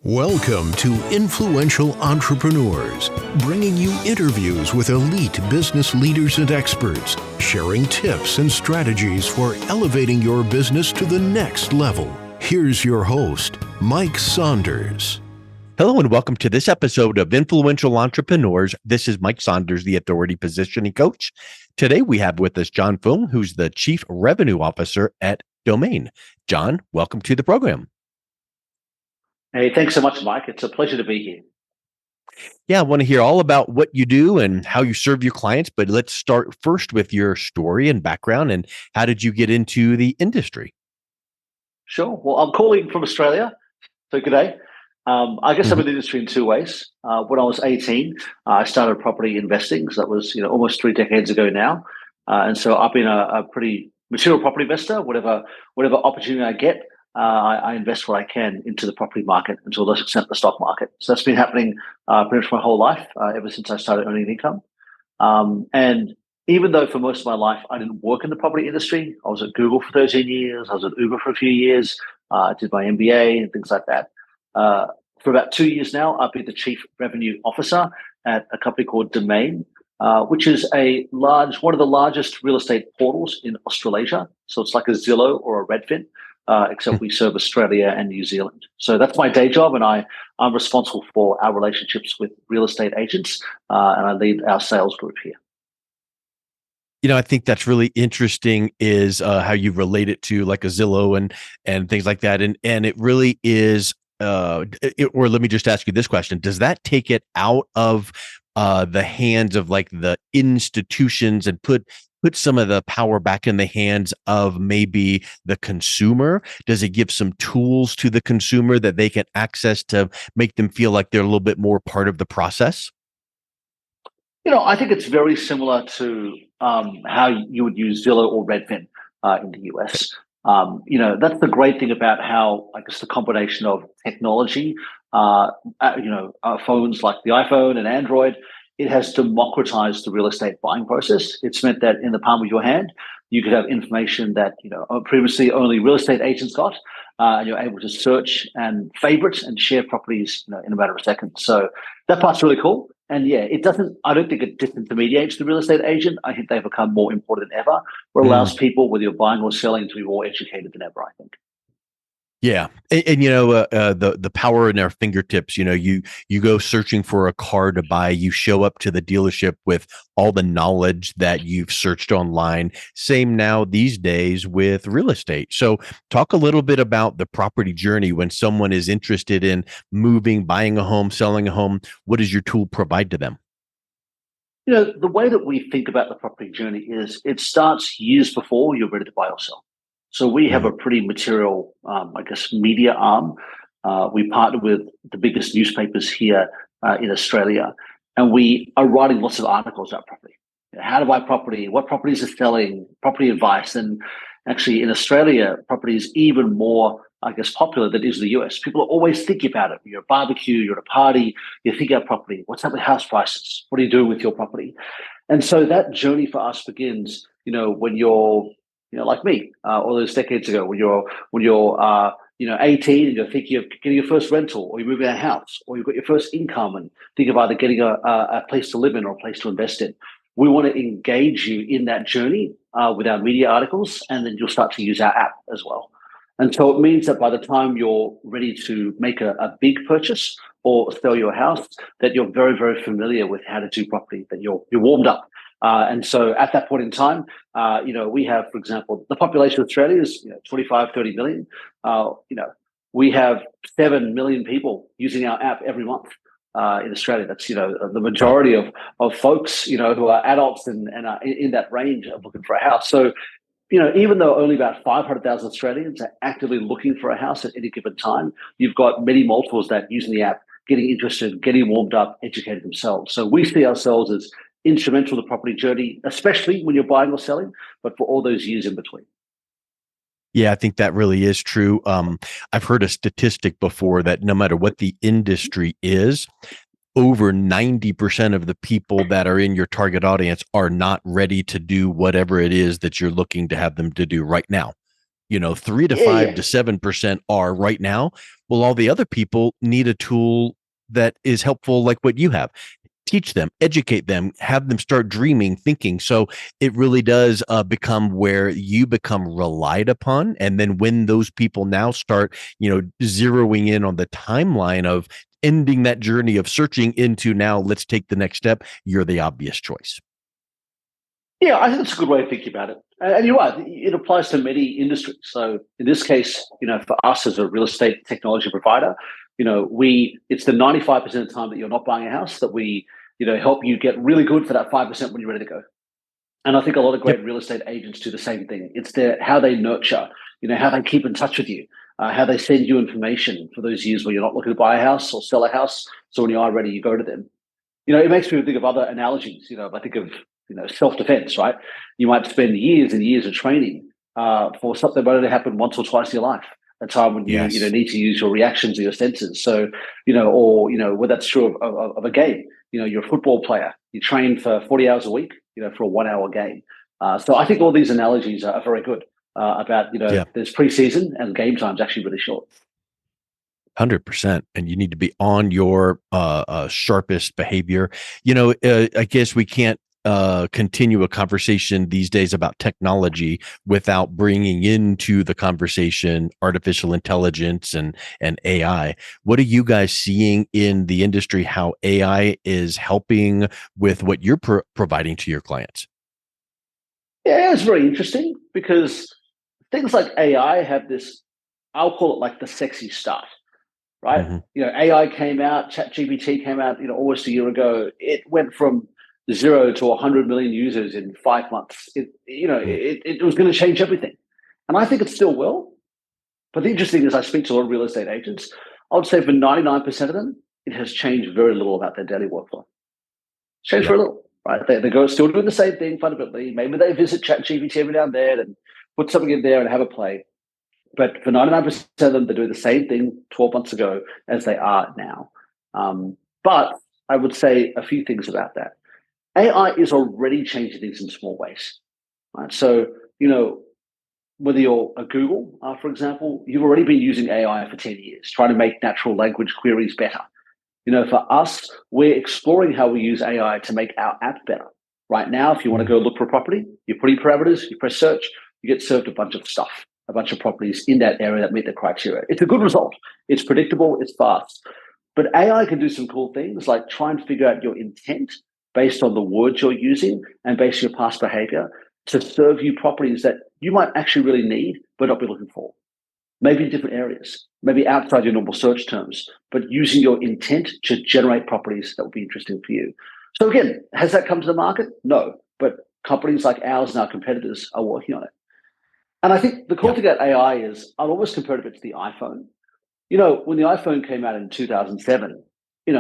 Welcome to Influential Entrepreneurs, bringing you interviews with elite business leaders and experts, sharing tips and strategies for elevating your business to the next level. Here's your host, Mike Saunders. Hello and welcome to this episode of Influential Entrepreneurs. This is Mike Saunders, the Authority Positioning Coach. Today we have with us John Foong, who's the Chief Revenue Officer at Domain. John, welcome to the program. Hey, thanks so much, Mike. It's a pleasure to be here. Yeah, I want to hear all about what you do and how you serve your clients, but let's start first with your story and background and how did you get into the industry? Sure. Well, I'm calling from Australia, so good day. I guess I'm in the industry in two ways. When I was 18, I started property investing, so that was almost 3 decades ago now. And so I've been a pretty material property investor. Whatever opportunity I get, I invest what I can into the property market and to a lesser extent the stock market. So that's been happening pretty much my whole life, ever since I started earning income. And even though for most of my life I didn't work in the property industry, I was at Google for 13 years, I was at Uber for a few years, I did my MBA and things like that. For about 2 years now, I've been the Chief Revenue Officer at a company called Domain, which is one of the largest real estate portals in Australasia. So it's like a Zillow or a Redfin. Except we serve Australia and New Zealand. So that's my day job, and I'm responsible for our relationships with real estate agents, and I lead our sales group here. I think that's really interesting is how you relate it to like a Zillow and things like that. And it really is, or let me just ask you this question. Does that take it out of the hands of like the institutions and put some of the power back in the hands of maybe the consumer? Does it give some tools to the consumer that they can access to make them feel like they're a little bit more part of the process? I think it's very similar to how you would use Zillow or Redfin in the US. That's the great thing about how, I guess, the combination of technology, phones like the iPhone and Android, it has democratized the real estate buying process. It's meant that in the palm of your hand, you could have information that previously only real estate agents got, and you're able to search and favorite and share properties in a matter of seconds. So that part's really cool. And yeah, I don't think it disintermediates the real estate agent. I think they've become more important than ever, what allows people, whether you're buying or selling, to be more educated than ever, I think. Yeah. And the power in our fingertips, you go searching for a car to buy, you show up to the dealership with all the knowledge that you've searched online. Same now these days with real estate. So talk a little bit about the property journey when someone is interested in moving, buying a home, selling a home. What does your tool provide to them? The way that we think about the property journey is it starts years before you're ready to buy or sell. So we have a pretty material, media arm. We partner with the biggest newspapers here in Australia, and we are writing lots of articles about property. How to buy property, what properties are selling, property advice. And actually in Australia, property is even more, popular than it is in the US. People are always thinking about it. You're at a barbecue, you're at a party, you're thinking about property. What's up with house prices? What are you doing with your property? And so that journey for us begins, when you're like me, all those decades ago, when you're 18 and you're thinking of getting your first rental, or you're moving a house, or you've got your first income and think of either getting a place to live in or a place to invest in. We want to engage you in that journey with our media articles, and then you'll start to use our app as well. And so it means that by the time you're ready to make a big purchase or sell your house, that you're very, very familiar with how to do property, that you're warmed up. And so at that point in time, we have, for example, the population of Australia is 25, 30 million. We have 7 million people using our app every month in Australia. That's, the majority of folks, who are adults and are in that range of looking for a house. So, even though only about 500,000 Australians are actively looking for a house at any given time, you've got many multiples that using the app, getting interested, getting warmed up, educating themselves. So we see ourselves as instrumental to the property journey, especially when you're buying or selling, but for all those years in between. Yeah, I think that really is true. I've heard a statistic before that no matter what the industry is, over 90% of the people that are in your target audience are not ready to do whatever it is that you're looking to have them to do right now. 3 to 5 to 7% are right now. Well, all the other people need a tool that is helpful, like what you have. Teach them, educate them, have them start dreaming, thinking. So it really does become where you become relied upon. And then when those people now start, zeroing in on the timeline of ending that journey of searching into now, let's take the next step, you're the obvious choice. Yeah, I think it's a good way of thinking about it. And you're right, it applies to many industries. So in this case, for us as a real estate technology provider, it's the 95% of the time that you're not buying a house that we, help you get really good for that 5% when you're ready to go. And I think a lot of great real estate agents do the same thing. It's how they nurture, how they keep in touch with you, how they send you information for those years where you're not looking to buy a house or sell a house. So when you are ready, you go to them. It makes me think of other analogies. I think of self-defense, right? You might spend years and years of training for something that only happen once or twice in your life. A time when you need to use your reactions or your senses. So or whether that's true of a game. You're a football player. You train for 40 hours a week. For a 1 hour game. So I think all these analogies are very good about there's preseason and game time's actually really short. 100%. And you need to be on your sharpest behavior. I guess we can't continue a conversation these days about technology without bringing into the conversation artificial intelligence and AI. What are you guys seeing in the industry, how AI is helping with what you're providing to your clients? Yeah, it's very interesting because things like AI have this, I'll call it like the sexy start, right? Mm-hmm. AI came out, ChatGPT came out, almost a year ago. It went from 0 to 100 million users in 5 months. It was going to change everything. And I think it still will. But the interesting is I speak to a lot of real estate agents. I would say for 99% of them, it has changed very little about their daily workflow. It's changed very little, right? They go still doing the same thing fundamentally. Maybe they visit ChatGPT every now and then and put something in there and have a play. But for 99% of them, they're doing the same thing 12 months ago as they are now. But I would say a few things about that. AI is already changing things in small ways. Right? So, whether you're a Google, for example, you've already been using AI for 10 years, trying to make natural language queries better. For us, we're exploring how we use AI to make our app better. Right now, if you want to go look for a property, you put in parameters, you press search, you get served a bunch of stuff, a bunch of properties in that area that meet the criteria. It's a good result. It's predictable, it's fast. But AI can do some cool things like try and figure out your intent based on the words you're using and based on your past behavior to serve you properties that you might actually really need but not be looking for. Maybe in different areas, maybe outside your normal search terms, but using your intent to generate properties that would be interesting for you. So again, has that come to the market? No, but companies like ours and our competitors are working on it. And I think the cool thing about AI is I'll always compare it to the iPhone. When the iPhone came out in 2007,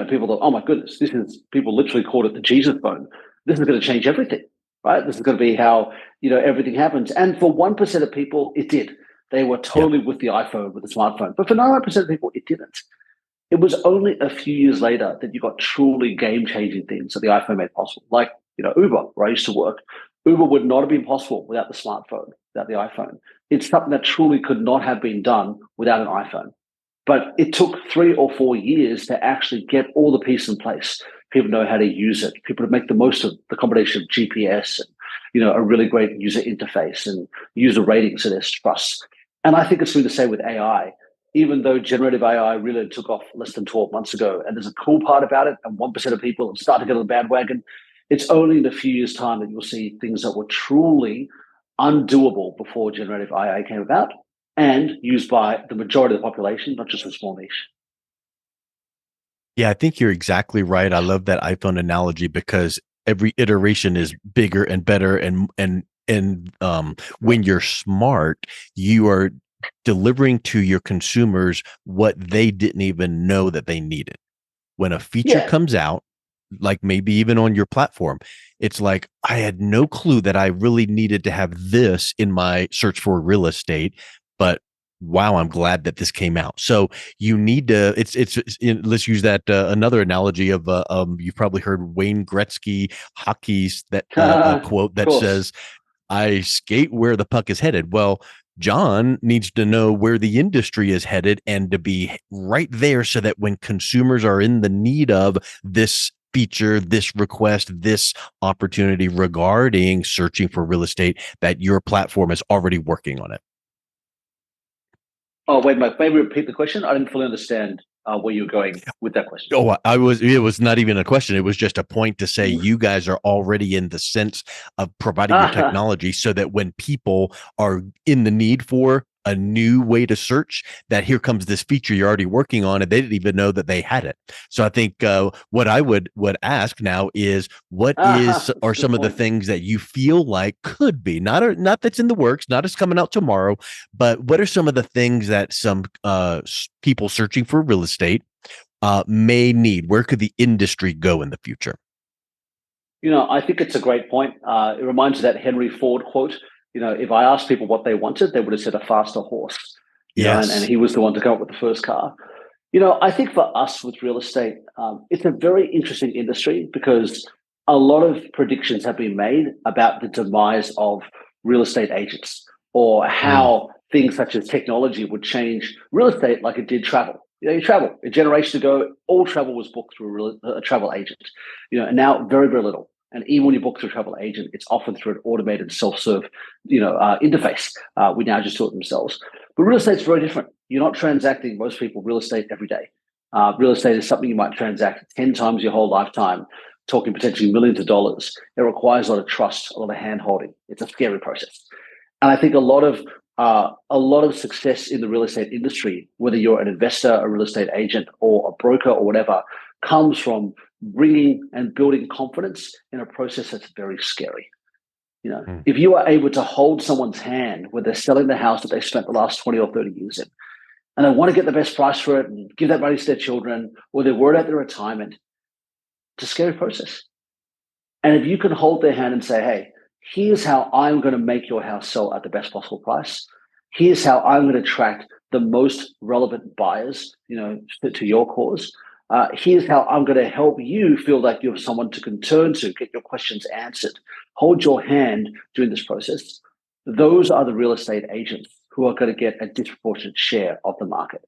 people thought, oh my goodness, people literally called it the Jesus phone. This is going to change everything, right? This is going to be how, everything happens. And for 1% of people, it did. They were totally with the iPhone, with the smartphone. But for 99% of people, it didn't. It was only a few years later that you got truly game-changing things that the iPhone made possible. Like, Uber, where I used to work. Uber would not have been possible without the smartphone, without the iPhone. It's something that truly could not have been done without an iPhone. But it took 3 or 4 years to actually get all the pieces in place. People know how to use it. People to make the most of the combination of GPS and, a really great user interface and user ratings and their trust. And I think it's going to be the same with AI, even though generative AI really took off less than 12 months ago. And there's a cool part about it. And 1% of people have started to get on the bandwagon. It's only in a few years' time that you'll see things that were truly undoable before generative AI came about and used by the majority of the population, not just a small niche. Yeah, I think you're exactly right. I love that iPhone analogy because every iteration is bigger and better. And when you're smart, you are delivering to your consumers what they didn't even know that they needed. When a feature comes out, like maybe even on your platform, it's like, I had no clue that I really needed to have this in my search for real estate, but wow, I'm glad that this came out. So you need to, let's use that, another analogy of, you've probably heard Wayne Gretzky hockey's that quote that says, I skate where the puck is headed. Well, John needs to know where the industry is headed and to be right there so that when consumers are in the need of this feature, this request, this opportunity regarding searching for real estate, that your platform is already working on it. Oh, wait, maybe repeat the question. I didn't fully understand where you're going with that question. Oh, it was not even a question. It was just a point to say you guys are already in the sense of providing your technology so that when people are in the need for a new way to search, that here comes this feature you're already working on and they didn't even know that they had it. So I think what I would ask now is are some of the things that you feel like could be not that's in the works, not as coming out tomorrow, but what are some of the things that some people searching for real estate may need? Where could the industry go in the future? I think it's a great point. It reminds me of that Henry Ford quote. If I asked people what they wanted, they would have said a faster horse. Yes. And he was the one to come up with the first car. I think for us with real estate, it's a very interesting industry because a lot of predictions have been made about the demise of real estate agents or how things such as technology would change real estate like it did travel. You travel. A generation ago, all travel was booked through a travel agent. And now very, very little. And even when you book through a travel agent, it's often through an automated self-serve, interface. We now just do it themselves. But real estate's very different. You're not transacting, most people, real estate every day. Real estate is something you might transact 10 times your whole lifetime, talking potentially millions of dollars. It requires a lot of trust, a lot of hand-holding. It's a scary process. And I think a lot of success in the real estate industry, whether you're an investor, a real estate agent, or a broker or whatever, comes from bringing and building confidence in a process that's very scary. If you are able to hold someone's hand when they're selling the house that they spent the last 20 or 30 years in, and they want to get the best price for it and give that money to their children, or they're worried about their retirement, it's a scary process. And if you can hold their hand and say, hey, here's how I'm going to make your house sell at the best possible price. Here's how I'm going to attract the most relevant buyers, to your cause. Here's how I'm going to help you feel like you have someone to turn to, get your questions answered, hold your hand during this process. Those are the real estate agents who are going to get a disproportionate share of the market.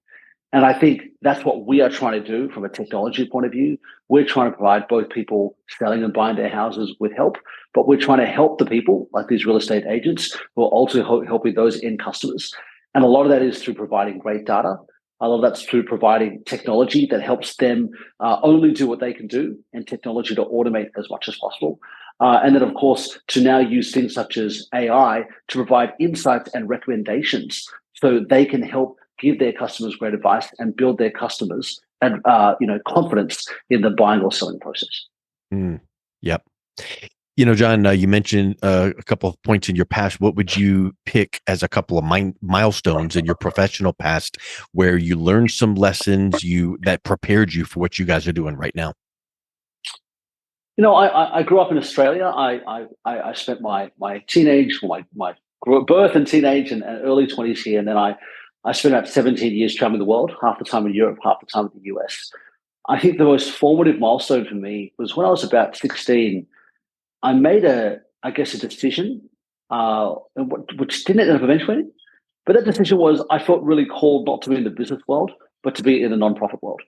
And I think that's what we are trying to do from a technology point of view. We're trying to provide both people selling and buying their houses with help, but we're trying to help the people like these real estate agents who are also helping those end customers. And a lot of that is through providing great data. A lot of that's through providing technology that helps them only do what they can do and technology to automate as much as possible. And then, of course, to now use things such as AI to provide insights and recommendations so they can help give their customers great advice and build their customers and confidence in the buying or selling process. Yep. John, you mentioned a couple of points in your past. What would you pick as a couple of milestones in your professional past where you learned some lessons that prepared you for what you guys are doing right now? I grew up in Australia. I spent my teenage, my birth and teenage and early 20s here, and then I spent about 17 years traveling the world, half the time in Europe, half the time in the US. I think the most formative milestone for me was when I was about 16. I made a decision, which didn't end up eventually. But that decision was I felt really called not to be in the business world, but to be in the nonprofit world.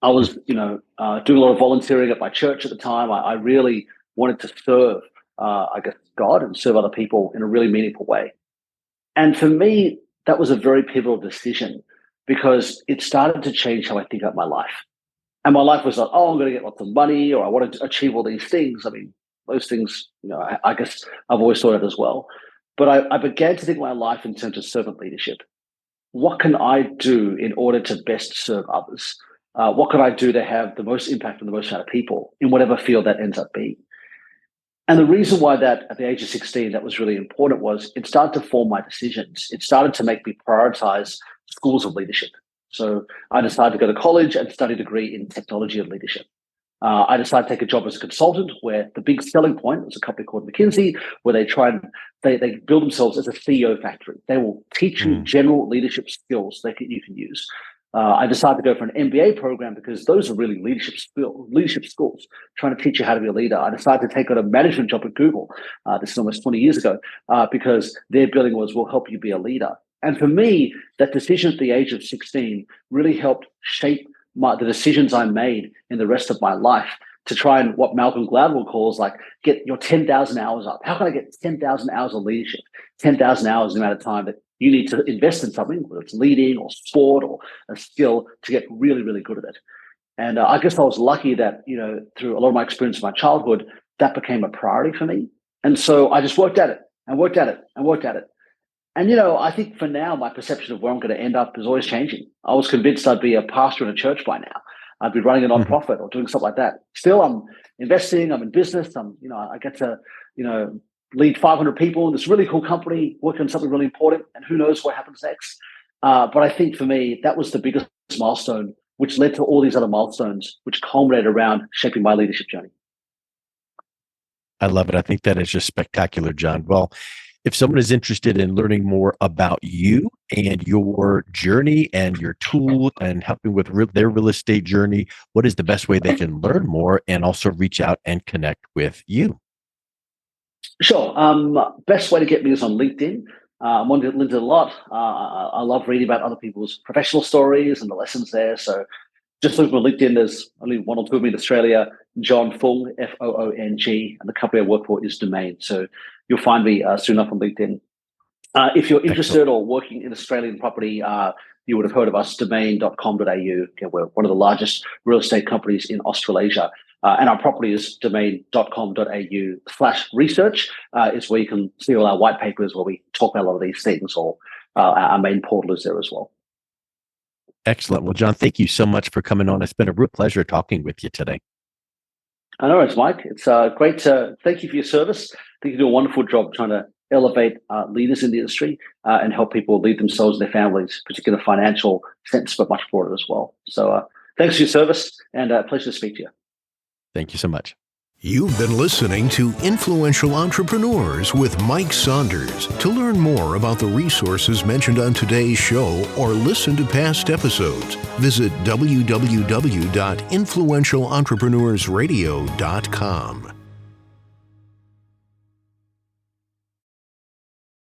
I was, doing a lot of volunteering at my church at the time. I really wanted to serve, God and serve other people in a really meaningful way. And for me, that was a very pivotal decision because it started to change how I think about my life. And my life was like, I'm going to get lots of money or I want to achieve all these things. I mean, those things, I guess I've always thought of as well. But I began to think of my life in terms of servant leadership. What can I do in order to best serve others? What can I do to have the most impact on the most amount of people in whatever field that ends up being? And the reason why that at the age of 16, that was really important was it started to form my decisions. It started to make me prioritize schools of leadership. So I decided to go to college and study a degree in technology and leadership. I decided to take a job as a consultant where the big selling point was a company called McKinsey, where they build themselves as a CEO factory. They will teach you general leadership skills that you can use. I decided to go for an MBA program because those are really leadership schools, trying to teach you how to be a leader. I decided to take on a management job at Google. This is almost 20 years ago, because their billing was, we'll help you be a leader. And for me, that decision at the age of 16 really helped shape the decisions I made in the rest of my life to try and what Malcolm Gladwell calls like get your 10,000 hours up. How can I get 10,000 hours of leadership? 10,000 hours is the amount of time that you need to invest in something, whether it's leading or sport or a skill, to get really, really good at it. And I guess I was lucky that, through a lot of my experience in my childhood, that became a priority for me. And so I just worked at it and worked at it and worked at it. And, I think for now, my perception of where I'm going to end up is always changing. I was convinced I'd be a pastor in a church by now. I'd be running a nonprofit or doing something like that. Still, I'm investing, I'm in business. I get to, lead 500 people in this really cool company, working on something really important, and who knows what happens next. But I think for me, that was the biggest milestone, which led to all these other milestones, which culminated around shaping my leadership journey. I love it. I think that is just spectacular, John. Well, if someone is interested in learning more about you and your journey and your tool and helping with their real estate journey, what is the best way they can learn more and also reach out and connect with you? Sure. Best way to get me is on LinkedIn. I'm on LinkedIn a lot. I love reading about other people's professional stories and the lessons there. So just look for LinkedIn. There's only one or two of me in Australia. John Foong, Foong, and the company I work for is Domain. So you'll find me soon enough on LinkedIn. If you're interested or working in Australian property, you would have heard of us, domain.com.au. We're one of the largest real estate companies in Australasia. And our property is domain.com.au/research is where you can see all our white papers where we talk about a lot of these things, or our main portal is there as well. Excellent. Well, John, thank you so much for coming on. It's been a real pleasure talking with you today. I know it's Mike. It's great to thank you for your service. I think you do a wonderful job trying to elevate leaders in the industry and help people lead themselves and their families, particularly in a financial sense, but much broader as well. So thanks for your service, and a pleasure to speak to you. Thank you so much. You've been listening to Influential Entrepreneurs with Mike Saunders. To learn more about the resources mentioned on today's show or listen to past episodes, visit www.influentialentrepreneurssradio.com.